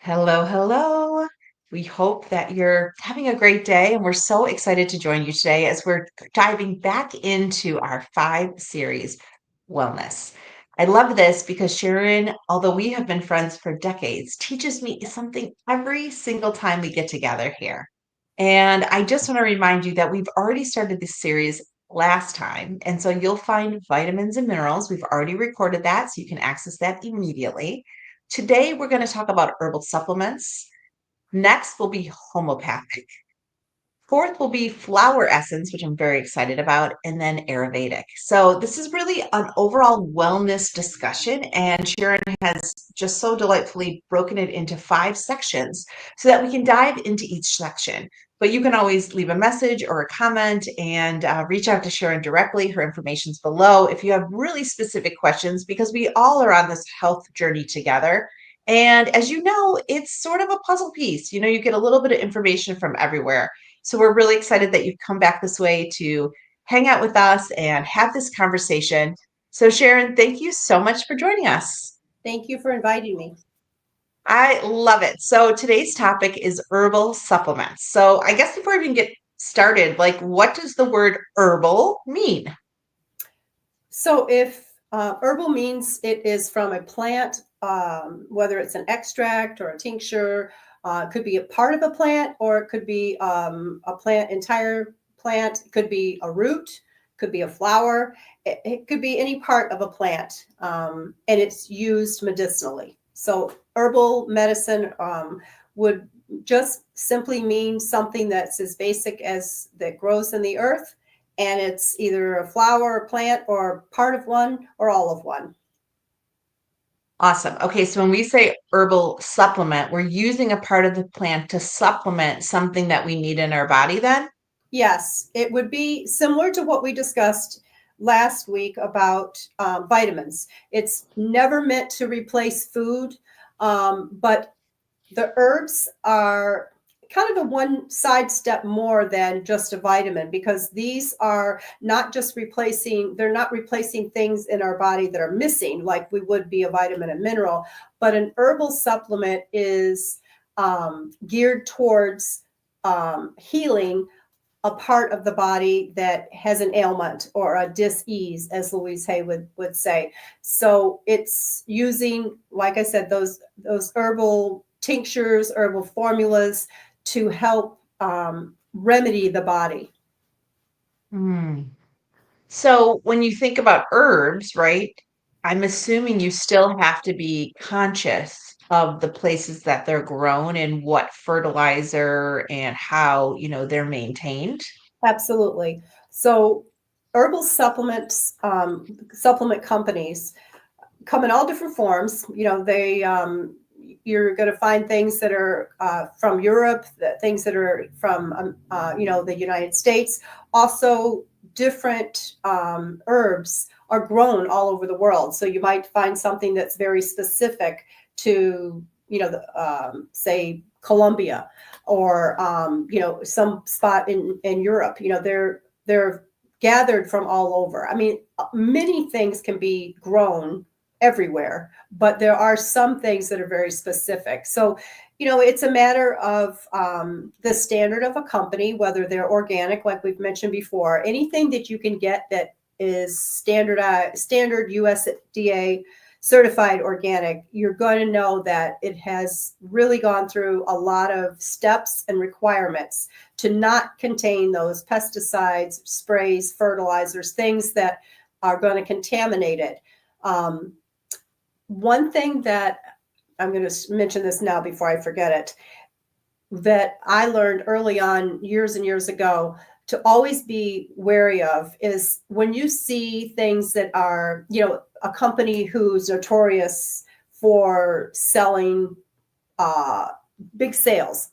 Hello, hello. We hope that you're having a great day, and we're so excited to join you today as we're diving back into our 5 series, Wellness. I love this because Sharon, although we have been friends for decades, teaches me something every single time we get together here. And I just want to remind you that we've already started this series last time. And so you'll find vitamins and minerals. We've already recorded that, so you can access that immediately. Today, we're going to talk about herbal supplements. Next will be homeopathic. Fourth will be flower essence, which I'm very excited about, and then Ayurvedic. So, this is really an overall wellness discussion, and Sharon has just so delightfully broken it into 5 sections so that we can dive into each section. But you can always leave a message or a comment and reach out to Sharon directly. Her information's below if you have really specific questions, because we all are on this health journey together. And as you know, it's sort of a puzzle piece. You get a little bit of information from everywhere. So we're really excited that you've come back this way to hang out with us and have this conversation. So, Sharon, thank you so much for joining us. Thank you for inviting me. I love it. So, today's topic is herbal supplements. So, I guess before we even get started, what does the word herbal mean? So, if herbal means it is from a plant, whether it's an extract or a tincture, it could be a part of a plant, or it could be a plant, entire plant. It could be a root, could be a flower. It could be any part of a plant, and it's used medicinally. So, herbal medicine would just simply mean something that's as basic as that grows in the earth, and it's either a flower, a plant, or part of one, or all of one. Awesome. Okay, so when we say herbal supplement, we're using a part of the plant to supplement something that we need in our body, then? Yes, it would be similar to what we discussed last week about vitamins. It's never meant to replace food, but the herbs are kind of a one side step more than just a vitamin, because these are not just replacing, they're not replacing things in our body that are missing like we would be a vitamin and mineral, but an herbal supplement is geared towards healing a part of the body that has an ailment or a dis-ease, as Louise Hay would say. So it's using, like I said, those herbal tinctures, herbal formulas to help remedy the body. Hmm. So when you think about herbs, right, I'm assuming you still have to be conscious of the places that they're grown and what fertilizer and how they're maintained. Absolutely. So herbal supplements, supplement companies come in all different forms. They you're going to find things that are from Europe, things that are from the United States. Also, different herbs are grown all over the world. So you might find something that's very specific to say Colombia, or some spot in Europe. They're gathered from all over. I mean, many things can be grown everywhere, but there are some things that are very specific. So, it's a matter of the standard of a company, whether they're organic, like we've mentioned before. Anything that you can get that is standard USDA certified organic, you're going to know that it has really gone through a lot of steps and requirements to not contain those pesticides, sprays, fertilizers, things that are going to contaminate it. One thing that I'm going to mention this now before I forget it, that I learned early on years and years ago to always be wary of is when you see things that are, a company who's notorious for selling big sales,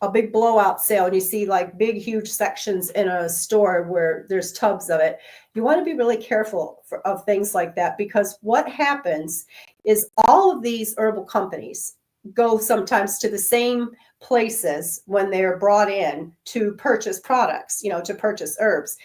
a big blowout sale, and you see like big, huge sections in a store where there's tubs of it. You want to be really careful of things like that, because what happens is all of these herbal companies go sometimes to the same places when they're brought in to purchase products, to purchase herbs.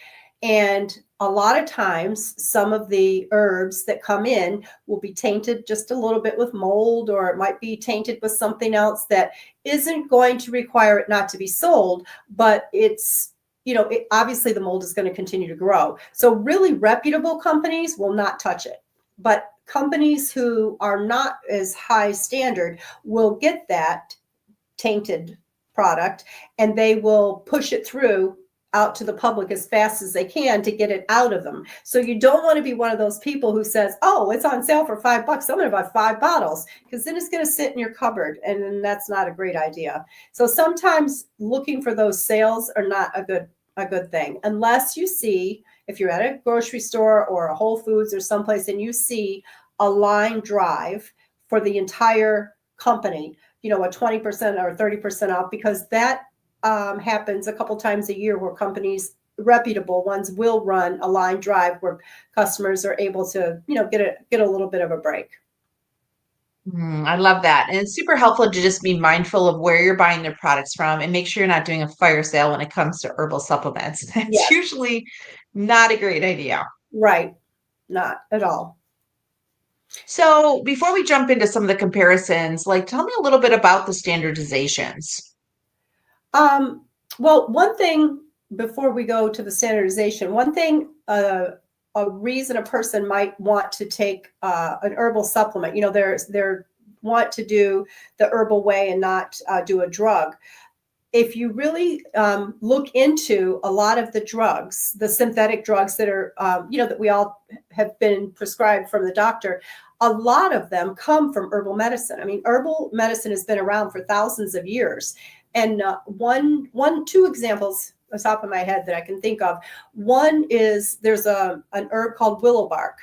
And a lot of times, some of the herbs that come in will be tainted just a little bit with mold, or it might be tainted with something else that isn't going to require it not to be sold, but it's, obviously the mold is going to continue to grow. So really reputable companies will not touch it. But companies who are not as high standard will get that tainted product, and they will push it through out to the public as fast as they can to get it out of them. So you don't want to be one of those people who says, oh, it's on sale for $5. I'm going to buy 5 bottles, because then it's going to sit in your cupboard, and then that's not a great idea. So sometimes looking for those sales are not a good thing, unless you see, if you're at a grocery store or a Whole Foods or someplace and you see a line drive for the entire company, a 20% or 30% off, because that happens a couple times a year, where companies, reputable ones, will run a line drive where customers are able to, get a little bit of a break. I love that. And it's super helpful to just be mindful of where you're buying their products from and make sure you're not doing a fire sale when it comes to herbal supplements. That's Yes, usually not a great idea. right. Not at all. So before we jump into some of the comparisons, like tell me a little bit about the standardizations. Well, one thing before we go to the standardization, a reason a person might want to take an herbal supplement, they're want to do the herbal way and not do a drug. If you really look into a lot of the drugs, the synthetic drugs that are, that we all have been prescribed from the doctor, a lot of them come from herbal medicine. I mean, herbal medicine has been around for thousands of years. And two examples on top of my head that I can think of. One is there's an herb called willow bark,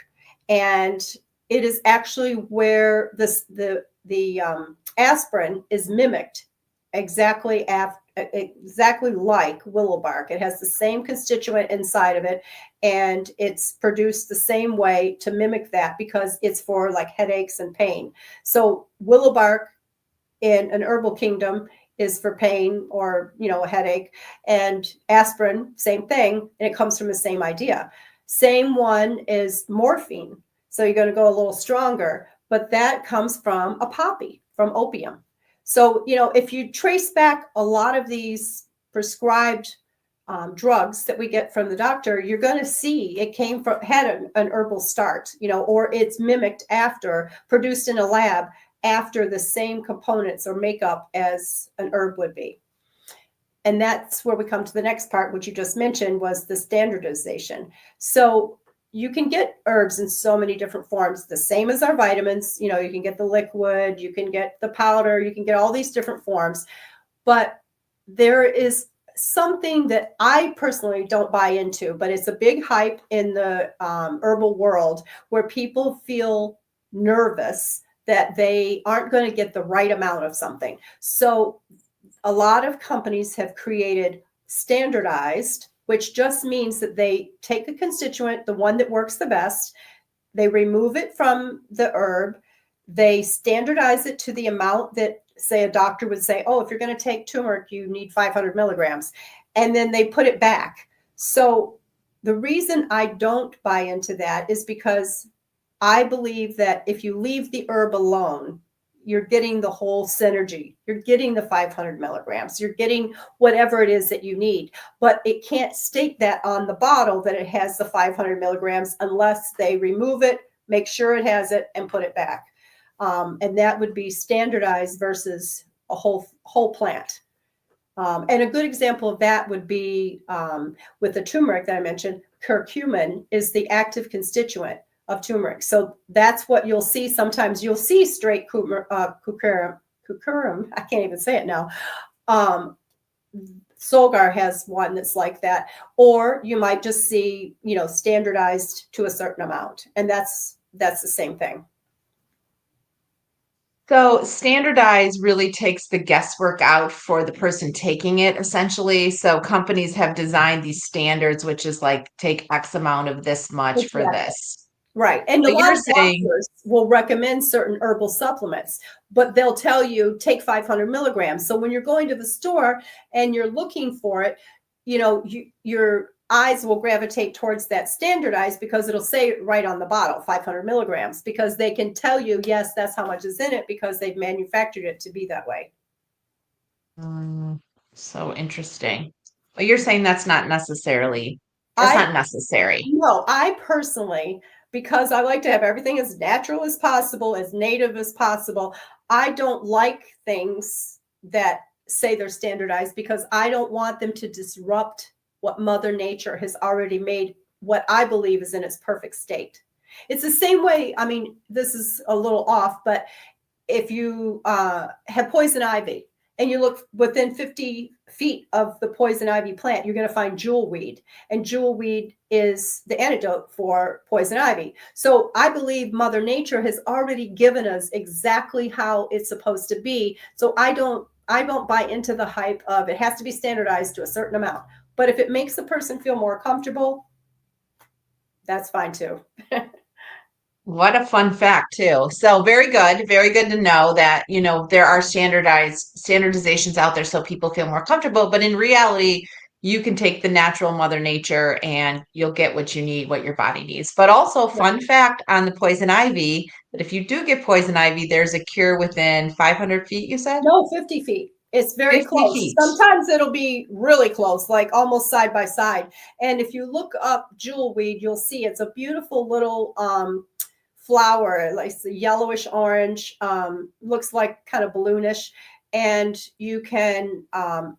and it is actually where the aspirin is mimicked exactly like willow bark. It has the same constituent inside of it, and it's produced the same way to mimic that, because it's for like headaches and pain. So willow bark in an herbal kingdom is for pain or, a headache, and aspirin, same thing. And it comes from the same idea. Same one is morphine. So you're going to go a little stronger, but that comes from a poppy, from opium. So, if you trace back a lot of these prescribed drugs that we get from the doctor, you're going to see it had an herbal start, or it's mimicked after, produced in a lab after the same components or makeup as an herb would be. And that's where we come to the next part, which you just mentioned, was the standardization. So you can get herbs in so many different forms, the same as our vitamins. You can get the liquid, you can get the powder, you can get all these different forms. But there is something that I personally don't buy into, but it's a big hype in the herbal world, where people feel nervous that they aren't going to get the right amount of something. So a lot of companies have created standardized, which just means that they take a constituent, the one that works the best, they remove it from the herb, they standardize it to the amount that, say, a doctor would say, oh, if you're going to take turmeric, you need 500 milligrams, and then they put it back. So the reason I don't buy into that is because I believe that if you leave the herb alone, you're getting the whole synergy. You're getting the 500 milligrams. You're getting whatever it is that you need. But it can't state that on the bottle that it has the 500 milligrams unless they remove it, make sure it has it, and put it back. And that would be standardized versus a whole plant. And a good example of that would be with the turmeric that I mentioned. Curcumin is the active constituent of turmeric. So that's what you'll see. Sometimes you'll see straight curcumin. I can't even say it now. Solgar has one that's like that. Or you might just see, standardized to a certain amount. And that's the same thing. So standardized really takes the guesswork out for the person taking it, essentially. So companies have designed these standards, which is like take X amount of this much for this. Right. And So a lot you're of saying doctors will recommend certain herbal supplements, but they'll tell you take 500 milligrams. So when you're going to the store and you're looking for it, eyes will gravitate towards that standardized because it'll say right on the bottle, 500 milligrams, because they can tell you, yes, that's how much is in it because they've manufactured it to be that way. So interesting. But you're saying that's not necessary. No, I personally, because I like to have everything as natural as possible, as native as possible, I don't like things that say they're standardized because I don't want them to disrupt what Mother Nature has already made, what I believe is in its perfect state. It's the same way, I mean, this is a little off, but if you have poison ivy and you look within 50 feet of the poison ivy plant, you're going to find jewelweed. And jewelweed is the antidote for poison ivy. So I believe Mother Nature has already given us exactly how it's supposed to be. So I don't buy into the hype of it has to be standardized to a certain amount. But if it makes the person feel more comfortable, that's fine too. What a fun fact too. So very good. Very good to know that, there are standardizations out there so people feel more comfortable, but in reality, you can take the natural Mother Nature and you'll get what you need, what your body needs. But also fun fact on the poison ivy, that if you do get poison ivy, there's a cure within 500 feet, you said? No, 50 feet. It's very 50 close. feet. Sometimes it'll be really close, like almost side by side. And if you look up jewelweed, you'll see it's a beautiful little flower, like it's a yellowish orange, looks like kind of balloonish. And you can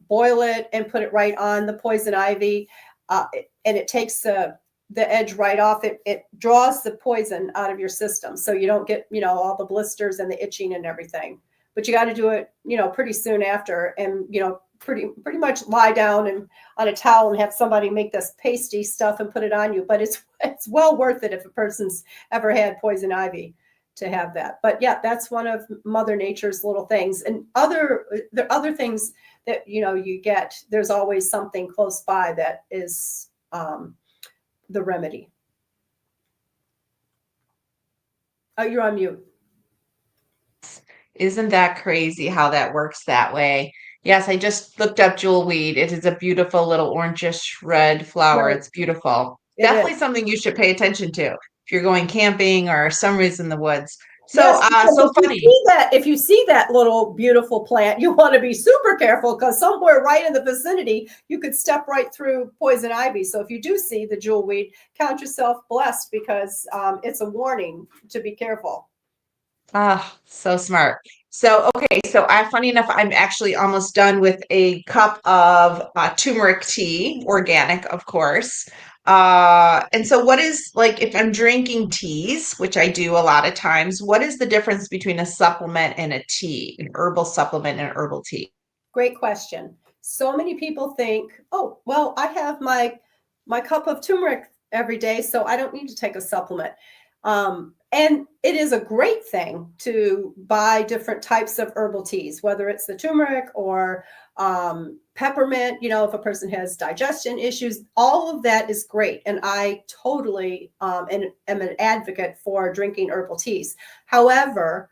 boil it and put it right on the poison ivy. And it takes the edge right off. It draws the poison out of your system. So you don't get, all the blisters and the itching and everything. But you got to do it, pretty soon after, and pretty much lie down and on a towel and have somebody make this pasty stuff and put it on you. But it's well worth it if a person's ever had poison ivy to have that. But yeah, that's one of Mother Nature's little things. And there are other things that you get. There's always something close by that is the remedy. Oh, you're on mute. Isn't that crazy how that works that way? Yes, I just looked up jewelweed. It is a beautiful little orangish red flower. Right. It's beautiful. It Definitely is. something you should pay attention to if you're going camping or somewhere in the woods. So, Yes, because so funny. if you see that little beautiful plant, you want to be super careful because somewhere right in the vicinity, you could step right through poison ivy. So if you do see the jewelweed, count yourself blessed because it's a warning to be careful. Ah, so smart. So, okay, funny enough, I'm actually almost done with a cup of turmeric tea, organic, of course. And so what is like if I'm drinking teas, which I do a lot of times, what is the difference between a supplement and a tea, an herbal supplement and herbal tea? Great question. So many people think, oh, well, I have my cup of turmeric every day, so I don't need to take a supplement. And it is a great thing to buy different types of herbal teas, whether it's the turmeric or peppermint, if a person has digestion issues, all of that is great. And I totally am an advocate for drinking herbal teas. However,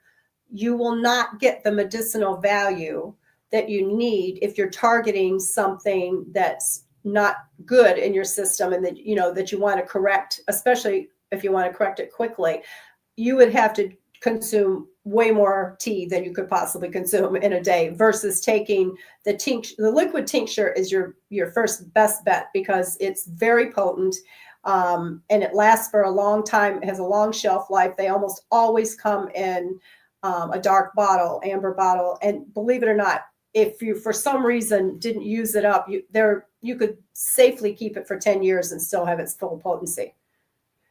you will not get the medicinal value that you need if you're targeting something that's not good in your system and that you want to correct, especially if you want to correct it quickly. You would have to consume way more tea than you could possibly consume in a day versus taking the tincture. The liquid tincture is your first best bet because it's very potent and it lasts for a long time. It has a long shelf life. They almost always come in a dark bottle, amber bottle. And believe it or not, if you for some reason didn't use it up, you could safely keep it for 10 years and still have its full potency.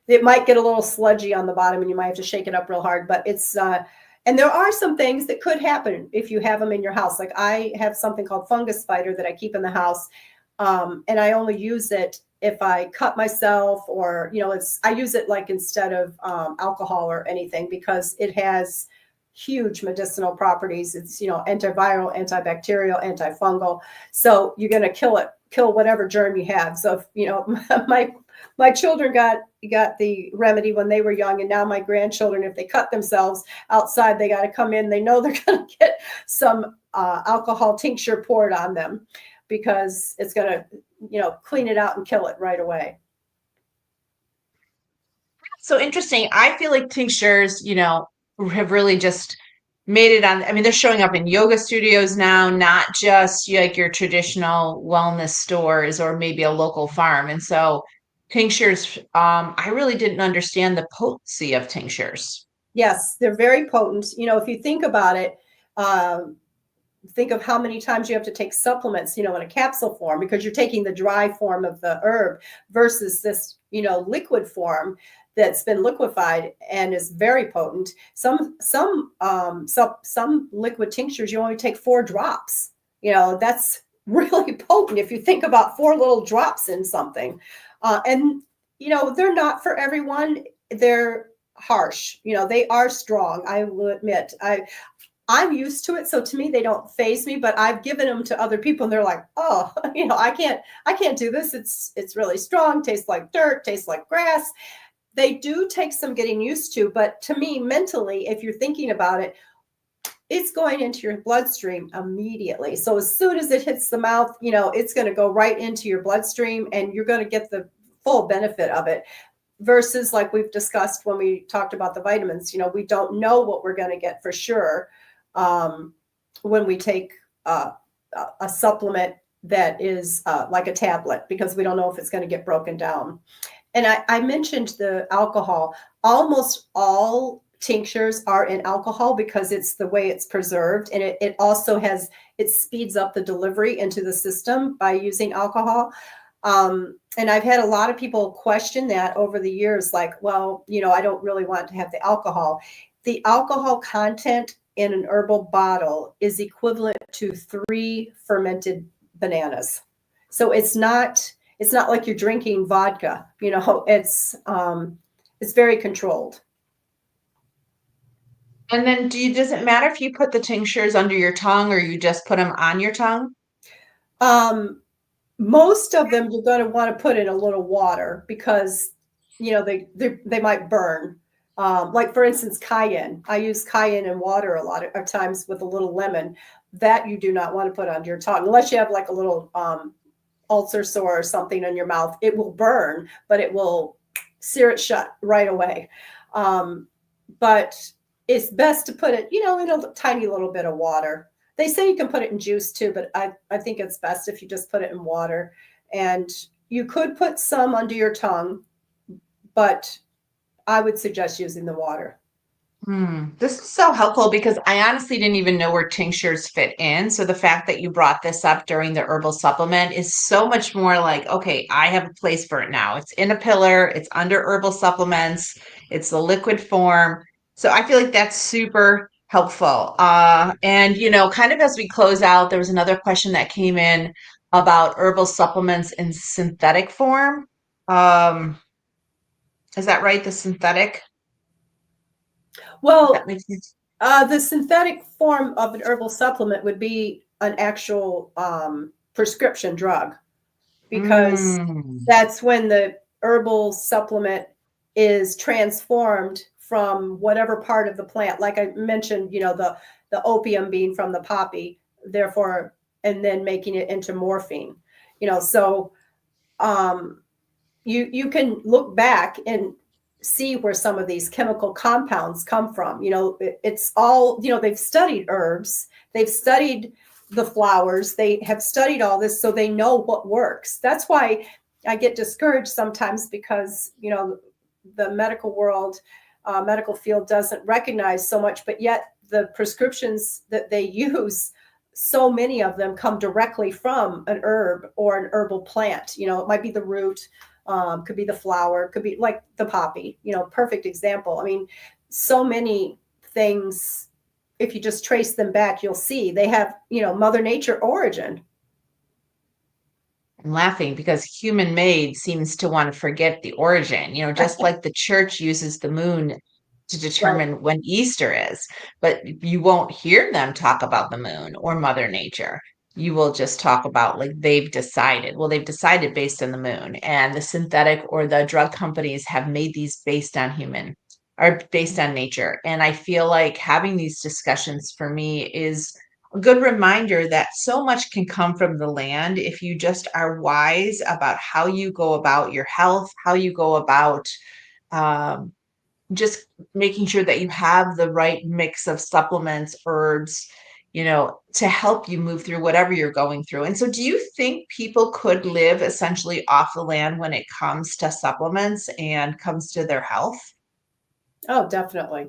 It might get a little sludgy on the bottom and you might have to shake it up real hard, but it's, and there are some things that could happen if you have them in your house. Like I have something called fungus fighter that I keep in the house. And I only use it if I cut myself or, I use it like instead of alcohol or anything because it has huge medicinal properties. It's, antiviral, antibacterial, antifungal. So you're going to kill whatever germ you have. So if, my children got the remedy when they were young, and now my grandchildren, if they cut themselves outside, they got to come in. They know they're going to get some alcohol tincture poured on them because it's going to clean it out and kill it right away. So interesting. I feel like tinctures, have really just made it on. I mean, they're showing up in yoga studios now, not just like your traditional wellness stores or maybe a local farm. And so tinctures, I really didn't understand the potency of tinctures. Yes, they're very potent. If you think about it, think of how many times you have to take supplements, in a capsule form, because you're taking the dry form of the herb versus this, liquid form that's been liquefied and is very potent. Some liquid tinctures, you only take 4 drops. That's really potent if you think about 4 little drops in something. And they're not for everyone. They're harsh. They are strong. I will admit. I'm used to it, so to me they don't faze me. But I've given them to other people, and they're like, "Oh, I can't do this. It's really strong. Tastes like dirt. Tastes like grass." They do take some getting used to, but to me, mentally, if you're thinking about it, it's going into your bloodstream immediately. So as soon as it hits the mouth, it's going to go right into your bloodstream, and you're going to get the full benefit of it. Versus, like we've discussed when we talked about the vitamins, we don't know what we're going to get for sure when we take a supplement that is like a tablet, because we don't know if it's going to get broken down. And I mentioned the alcohol. Almost all tinctures are in alcohol because it's the way it's preserved. And it also it speeds up the delivery into the system by using alcohol. And I've had a lot of people question that over the years, like, well, I don't really want to have the alcohol. The alcohol content in an herbal bottle is equivalent to 3 fermented bananas. So it's not like you're drinking vodka. It's very controlled. And then does it matter if you put the tinctures under your tongue or you just put them on your tongue? Most of them you're going to want to put in a little water because they might burn. Like for instance, cayenne. I use cayenne in water a lot of times with a little lemon. That you do not want to put under your tongue unless you have like a little ulcer sore or something in your mouth. It will burn, but it will sear it shut right away. But it's best to put it, in a tiny little bit of water. They say you can put it in juice too, but I think it's best if you just put it in water. And you could put some under your tongue, but I would suggest using the water. This is so helpful because I honestly didn't even know where tinctures fit in. So the fact that you brought this up during the herbal supplement is so much more like, okay, I have a place for it now. It's in a pillar, it's under herbal supplements, it's the liquid form. So I feel like that's super helpful. And kind of as we close out, there was another question that came in about herbal supplements in synthetic form. Um, is that right? The synthetic? Well, That makes sense. the synthetic form of an herbal supplement would be an actual prescription drug, because Mm. that's when the herbal supplement is transformed from whatever part of the plant. Like I mentioned, the opium being from the poppy, therefore, and then making it into morphine. So you can look back and see where some of these chemical compounds come from. It's all, they've studied herbs, they've studied the flowers, they have studied all this, so they know what works. That's why I get discouraged sometimes, because the medical world, medical field doesn't recognize so much, but yet the prescriptions that they use, so many of them come directly from an herb or an herbal plant. It might be the root, could be the flower, could be like the poppy, perfect example. I mean, so many things, if you just trace them back, you'll see they have, Mother Nature origin. I'm laughing because human made seems to want to forget the origin, just like the church uses the moon to Right. determine when Easter is, but you won't hear them talk about the moon or Mother Nature. You will just talk about like they've decided. Well, they've decided based on the moon, and the synthetic or the drug companies have made these based on human or based on nature. And I feel like having these discussions for me is a good reminder that so much can come from the land if you just are wise about how you go about your health, how you go about um, just making sure that you have the right mix of supplements, herbs, to help you move through whatever you're going through. And so, do you think people could live essentially off the land when it comes to supplements and comes to their health? Oh, definitely.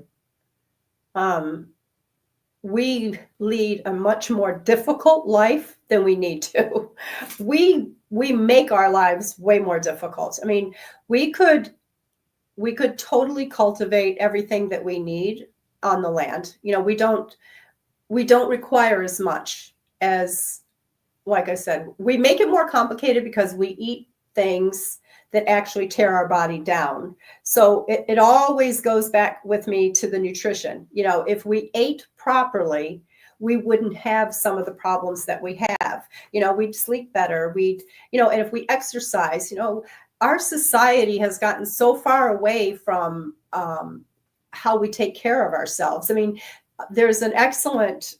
Um, we lead a much more difficult life than we need to. We make our lives way more difficult. I mean, we could we could totally cultivate everything that we need on the land. We don't require as much as, like I said, we make it more complicated because we eat things that actually tear our body down. So it always goes back with me to the nutrition. If we ate properly, we wouldn't have some of the problems that we have. We'd sleep better. And if we exercise, our society has gotten so far away from how we take care of ourselves. I mean, there's an excellent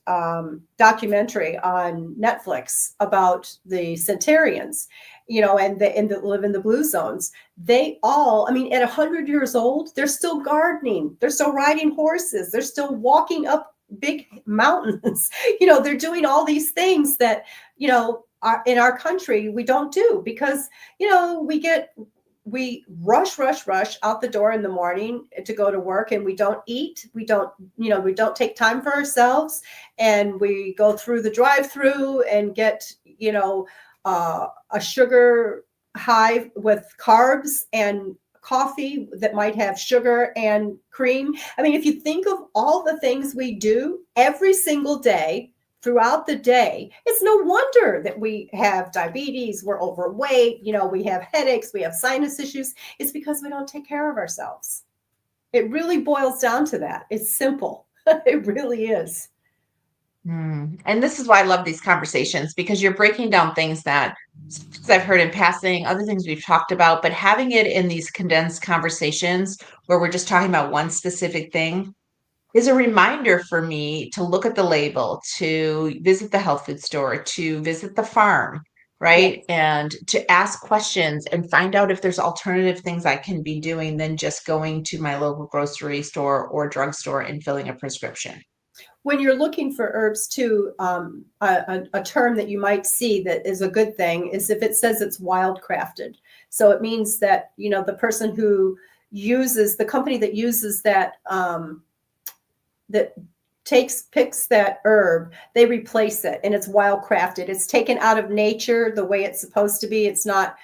documentary on Netflix about the centurions, and that live in the blue zones. They all, I mean, at 100 years old, they're still gardening, they're still riding horses, they're still walking up big mountains. They're doing all these things that, in our country we don't do because, we rush out the door in the morning to go to work, and we don't eat. We don't take time for ourselves, and we go through the drive-through and get, a sugar high with carbs and coffee that might have sugar and cream. I mean, if you think of all the things we do every single day, throughout the day, it's no wonder that we have diabetes, we're overweight, we have headaches, we have sinus issues. It's because we don't take care of ourselves. It really boils down to that. It's simple. It really is. And this is why I love these conversations, because you're breaking down things that I've heard in passing, other things we've talked about, but having it in these condensed conversations where we're just talking about one specific thing is a reminder for me to look at the label, to visit the health food store, to visit the farm, right? Yes. And to ask questions and find out if there's alternative things I can be doing than just going to my local grocery store or drugstore and filling a prescription. When you're looking for herbs too, a term that you might see that is a good thing is if it says it's wild crafted. So it means that, the person who uses, the company that uses that, that picks that herb, they replace it, and it's wild crafted. It's taken out of nature the way it's supposed to be. It's not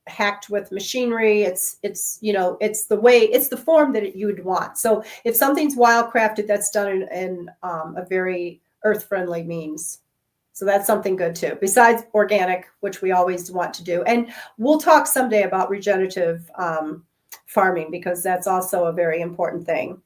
hacked with machinery. It's the form that you would want. So if something's wild crafted, that's done in a very earth friendly means. So that's something good too, besides organic, which we always want to do. And we'll talk someday about regenerative farming, because that's also a very important thing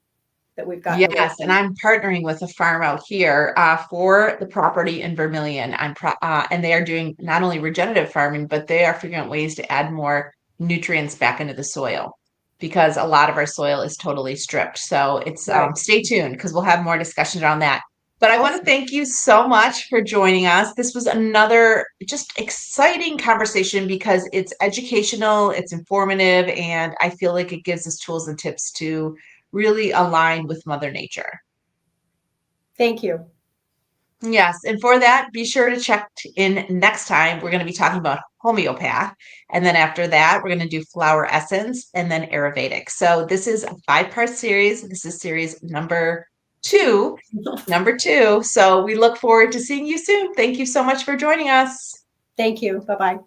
that we've gotten away Yes, and from. I'm partnering with a farm out here for the property in Vermilion. And they are doing not only regenerative farming, but they are figuring out ways to add more nutrients back into the soil, because a lot of our soil is totally stripped. So it's Right. stay tuned, because we'll have more discussions around that. But I want to Awesome. thank you so much for joining us. This was another just exciting conversation because it's educational, it's informative, and I feel like it gives us tools and tips to really align with Mother Nature. Thank you. Yes, and for that, be sure to check in next time. We're going to be talking about homeopath. And then after that, we're going to do flower essence and then Ayurvedic. So this is a 5-part series. This is series two. Number two. So we look forward to seeing you soon. Thank you so much for joining us. Thank you. Bye-bye.